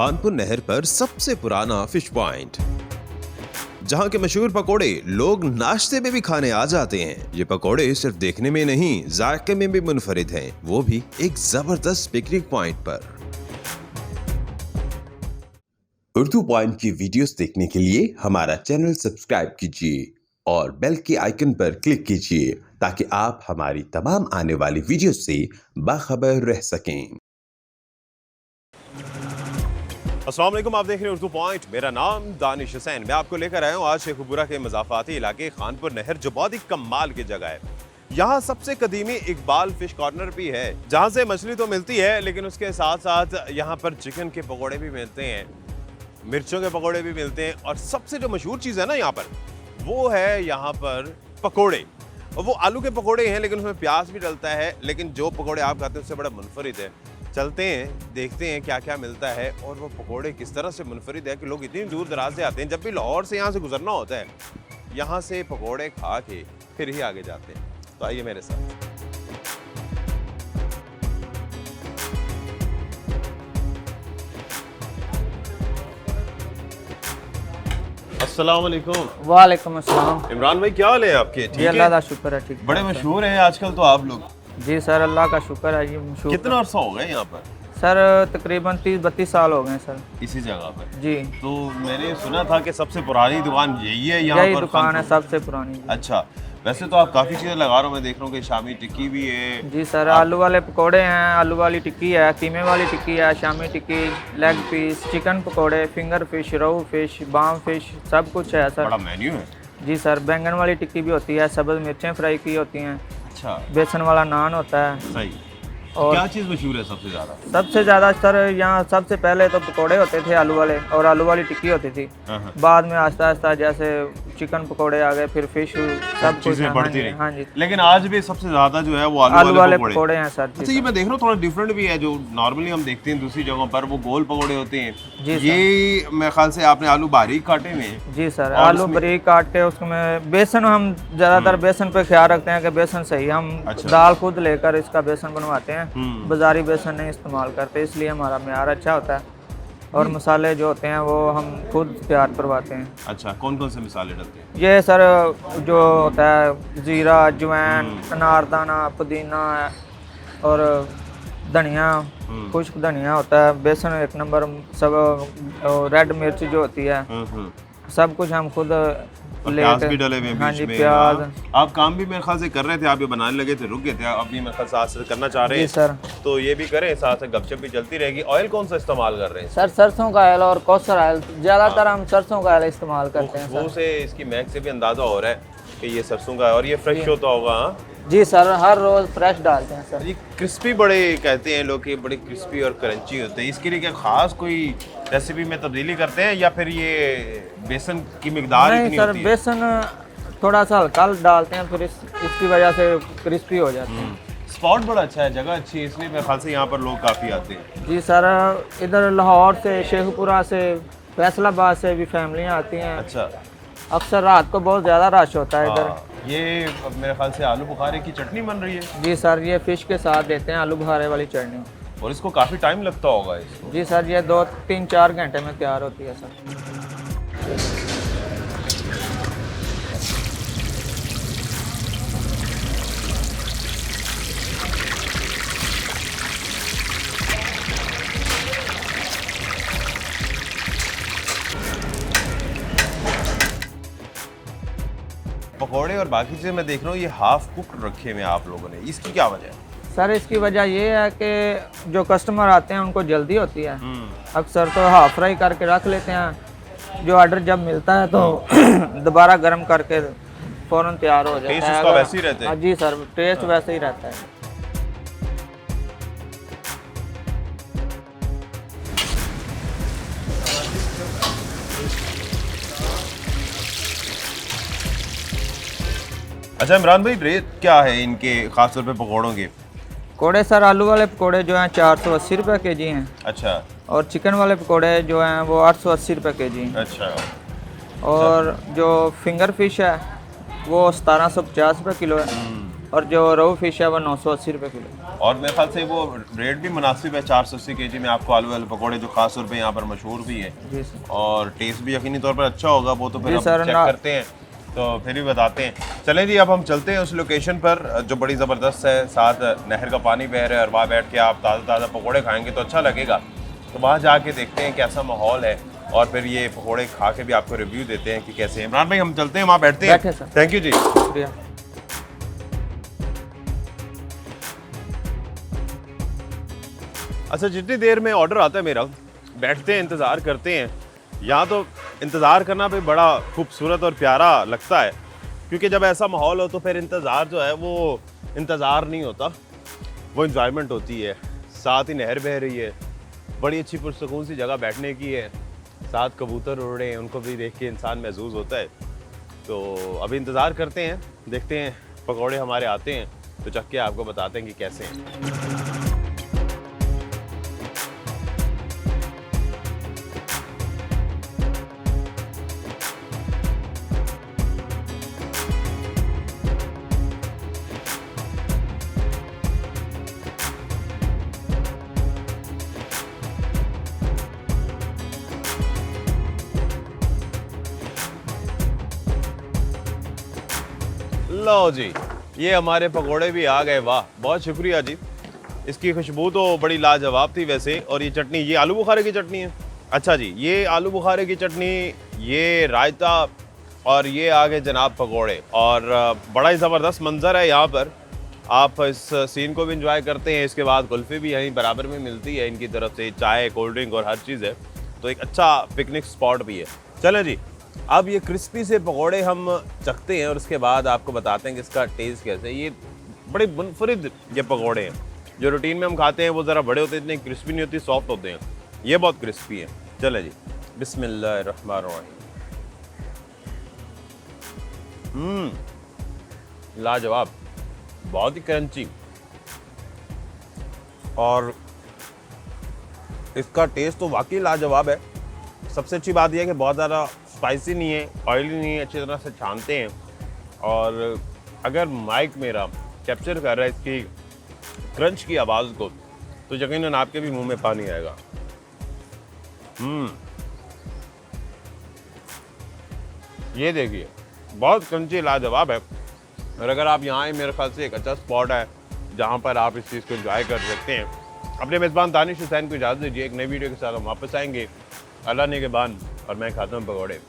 खानपुर नहर पर सबसे पुराना फिश पॉइंट, जहां के मशहूर पकोड़े लोग नाश्ते में भी खाने आ जाते हैं। ये पकोड़े सिर्फ देखने में नहीं, जायके में भी मुनफरिद हैं, वो भी एक जबरदस्त पिकनिक पॉइंट पर। उर्दू पॉइंट की वीडियोस देखने के लिए हमारा चैनल सब्सक्राइब कीजिए और बेल के आइकन पर क्लिक कीजिए ताकि आप हमारी तमाम आने वाली वीडियोस से बाखबर रह सकें। अस्सलाम वालेकुम, आप देख रहे हैं उर्दू पॉइंट। मेरा नाम दानिश हुसैन। मैं आपको लेकर आया हूँ आज शेखुपुरा के मज़ाफ़ाती इलाके खानपुर नहर, जो बहुत ही कमाल की जगह है। यहाँ सबसे कदीमी इकबाल फिश कॉर्नर भी है, जहाँ से मछली तो मिलती है लेकिन उसके साथ साथ यहाँ पर चिकन के पकौड़े भी मिलते हैं, मिर्चों के पकौड़े भी मिलते हैं, और सबसे जो मशहूर चीज़ है ना यहाँ पर, वो है यहाँ पर पकौड़े। और वो आलू के पकौड़े हैं लेकिन उसमें प्याज भी डलता है, लेकिन जो पकौड़े आप खाते हैं उससे बड़ा मुनफरिद है। चलते हैं, देखते हैं क्या क्या मिलता है और वो पकोड़े किस तरह से मुनफरिद है कि लोग इतनी दूर दराज से आते हैं। जब भी लाहौर से यहाँ से गुजरना होता है, यहाँ से पकोड़े खा के फिर ही आगे जाते हैं। तो आइए मेरे साथ। अस्सलाम वालेकुम। वालेकुम अस्सलाम। इमरान भाई, क्या हाल है आपके? जी अल्लाह का शुक्र है, ठीक। बड़े मशहूर हैं आजकल तो आप लोग। जी सर, अल्लाह का शुक्र है जी। मशहूर। कितना अर्सा हो गया यहाँ पर? सर तकरीबन 30-32 साल हो गए सर इसी जगह पर। जी। तो मैंने सुना था कि सबसे पुरानी दुकान यही है यहाँ पर? यही दुकान है सबसे पुरानी। अच्छा, वैसे तो आप काफ़ी चीज़ें लगा रहा हूँ, मैं देख रहा हूँ कि शामी टिक्की भी है। जी सर, आलू वाले पकोड़े हैं, आलू वाली टिक्की है, कीमे वाली टिक्की है, शामी टिक्की, लेग पीस, चिकन पकोड़े, फिंगर फिश, रोहू फिश, बाम फिश, सब कुछ है सर। बड़ा मेन्यू है। जी सर, बैंगन वाली टिक्की भी होती है, सब्ज़ मिर्चें फ्राई की होती हैं। अच्छा। बेसन वाला नान होता है। सही। और क्या चीज़ मशहूर है सबसे ज़्यादा? सबसे ज़्यादा सर यहाँ सबसे पहले तो पकोड़े होते थे आलू वाले, और आलू वाली टिक्की होती थी। बाद में आस्ता आस्ता जैसे चिकन पकोड़े आ गए, फिर फिश, सब कुछ बढ़ती रही। हाँ जी। लेकिन आज भी सबसे ज़्यादा जो है वो आलू वाले पकोड़े हैं सर। अच्छा, ये मैं देख रहा हूँ थोड़ा डिफरेंट भी है, जो नॉर्मली हम देखते हैं दूसरी जगहों पर वो गोल पकोड़े होते हैं। जी सर। ये मेरे ख्याल से आपने आलू बारीक काटे हुए हैं। जी सर, आलू बारीक काट के उसमें बेसन, हम ज़्यादातर बेसन पे ख्याल रखते हैं कि बेसन सही। हम दाल खुद लेकर इसका बेसन बनवाते हैं, बाजारी बेसन नहीं इस्तेमाल करते, इसलिए हमारा मेयार अच्छा होता है। और मसाले जो होते हैं वो हम खुद तैयार करवाते हैं। अच्छा, कौन कौन से मसाले डलते हैं? ये सर जो होता है ज़ीरा, अजवाइन, अनारदाना, पुदीना और धनिया, खुश्क धनिया होता है, बेसन एक नंबर, सब रेड मिर्च जो होती है, सब कुछ हम खुद प्याज भी डले हुए। हाँ जी, प्याज। आप काम भी मेरे ख्याल से कर रहे थे, आप ये बनाने लगे थे, रुक गए थे, अभी मेरे ख्याल साथ से करना चाह रहे हैं। सर तो ये भी करें, साथ से गपशप भी चलती रहेगी। ऑयल कौन सा इस्तेमाल कर रहे हैं? सर सरसों का ऑयल और कौसर ऑयल, ज़्यादातर हम सरसों का ऑयल इस्तेमाल करते हैं। वो से इसकी महक से भी अंदाजा हो रहा है कि ये सरसों का है, और ये फ्रेश होता होगा। हाँ जी सर, हर रोज़ फ्रेश डालते हैं सर। ये क्रिस्पी बड़े कहते हैं लोग कि बड़े क्रिस्पी और क्रंची होते हैं। इसके लिए क्या खास कोई रेसिपी में तब्दीली करते हैं या फिर ये बेसन की मिकदार इतनी सर होती है? बेसन थोड़ा सा हल्का डालते हैं, फिर इसकी वजह से क्रिस्पी हो जाते हैं। स्पॉट बड़ा अच्छा है, जगह अच्छी है, इसलिए मेरे ख्याल से यहाँ पर लोग काफ़ी आते हैं। जी सर, इधर लाहौर से, शेखपुरा से, फैसलाबाद से भी फैमिलियाँ आती हैं। अच्छा। अक्सर रात को बहुत ज़्यादा रश होता है इधर। ये अब मेरे ख्याल से आलू बुखारे की चटनी बन रही है। जी सर, ये फ़िश के साथ देते हैं आलू बुखारे वाली चटनी। और इसको काफ़ी टाइम लगता होगा इसको? जी सर, ये 2-3-4 घंटे में तैयार होती है सर। पकौड़े और बाकी चीज़ें मैं देख रहा हूँ ये हाफ कुक रखे हुए आप लोगों ने, इसकी क्या वजह है? सर इसकी वजह ये है कि जो कस्टमर आते हैं उनको जल्दी होती है, अक्सर तो हाफ फ्राई करके रख लेते हैं, जो ऑर्डर जब मिलता है तो दोबारा गर्म करके फ़ौरन तैयार हो जाता है। टेस्ट उसका वैसे ही रहता है? जी सर, टेस्ट वैसे ही रहता है। अच्छा इमरान भाई, रेट क्या है इनके खास तौर पे पकौड़ों के? पकौड़े सर, आलू वाले पकौड़े जो हैं 480 रुपये केजी हैं। अच्छा। और चिकन वाले पकौड़े जो हैं वो 880 रुपये केजी हैं। अच्छा। और जो फिंगर फिश है वो 1750 रुपये किलो है। और जो रोहू फिश है वो 980 रुपये किलो। और मेरे ख्याल से वो रेट भी मुनासिब है, 480 kg में आपको आलू वाले पकौड़े, जो खास तौर पे यहाँ पर मशहूर भी है। जी सर। और टेस्ट भी यकीनी तौर पर अच्छा होगा, वो तो फिर जी हम सर, चेक करते हैं तो फिर भी बताते हैं। चलें जी, अब हम चलते हैं उस लोकेशन पर जो बड़ी ज़बरदस्त है, साथ नहर का पानी बह रहा है, और वहाँ बैठ के आप ताज़ा ताज़ा पकौड़े खाएंगे तो अच्छा लगेगा। तो वहाँ जाके देखते हैं कैसा माहौल है, और फिर ये पकौड़े खा के भी आपको रिव्यू देते हैं कि कैसे हैं। इमरान भाई, हम चलते हैं, वहाँ बैठते हैं। बैठे सर। थैंक यू जी। शुक्रिया। अच्छा, जितनी देर में ऑर्डर आता है मेरा, बैठते हैं, इंतज़ार करते हैं। यहाँ तो इंतज़ार करना भी बड़ा खूबसूरत और प्यारा लगता है, क्योंकि जब ऐसा माहौल हो तो फिर इंतज़ार जो है वो इंतज़ार नहीं होता, वो इंजॉयमेंट होती है। साथ ही नहर बह रही है, बड़ी अच्छी पुरसकून सी जगह बैठने की है, साथ कबूतर उड़ रहे हैं, उनको भी देख के इंसान महसूस होता है। तो अभी इंतज़ार करते हैं, देखते हैं पकौड़े हमारे आते हैं तो चख के आपको बताते हैं कि कैसे हैं। लो जी, ये हमारे पकोड़े भी आ गए। वाह, बहुत शुक्रिया जी। इसकी खुशबू तो बड़ी लाजवाब थी वैसे। और ये चटनी, ये आलू बुखारे की चटनी है। अच्छा जी, ये आलू बुखारे की चटनी, ये रायता, और ये आ गए जनाब पकोड़े। और बड़ा ही ज़बरदस्त मंजर है यहाँ पर, आप इस सीन को भी इंजॉय करते हैं। इसके बाद कुल्फ़ी भी यहीं बराबर में मिलती है इनकी तरफ से, चाय, कोल्ड ड्रिंक और हर चीज़ है। तो एक अच्छा पिकनिक स्पॉट भी है। चलें जी, अब ये क्रिस्पी से पकोड़े हम चखते हैं और उसके बाद आपको बताते हैं कि इसका टेस्ट कैसे है। ये बड़े मुनफरिद ये पकोड़े हैं। जो रूटीन में हम खाते हैं वो ज़रा बड़े होते हैं, इतने क्रिस्पी नहीं होती, सॉफ्ट होते हैं। ये बहुत क्रिस्पी है। चले जी, बिस्मिल्लाहिर्रहमानिर्रहीम। लाजवाब, बहुत ही क्रंची, और इसका टेस्ट तो वाकई लाजवाब है। सबसे अच्छी बात यह है कि बहुत ज़्यादा स्पाइसी नहीं है, ऑयली नहीं है, अच्छी तरह से छानते हैं। और अगर माइक मेरा कैप्चर कर रहा है इसकी क्रंच की आवाज़ को, तो यकीनन आपके भी मुंह में पानी आएगा। ये देखिए, बहुत क्रंची, लाजवाब है। और अगर आप यहाँ आए, मेरे ख्याल से एक अच्छा स्पॉट है जहाँ पर आप इस चीज़ को एंजॉय कर सकते हैं। अपने मेज़बान दानिश हुसैन को इजाज़त दीजिए। एक नई वीडियो के साथ हम वापस आएंगे। अल्लाह ने के बान, और मैं खाता हूँ पकौड़े।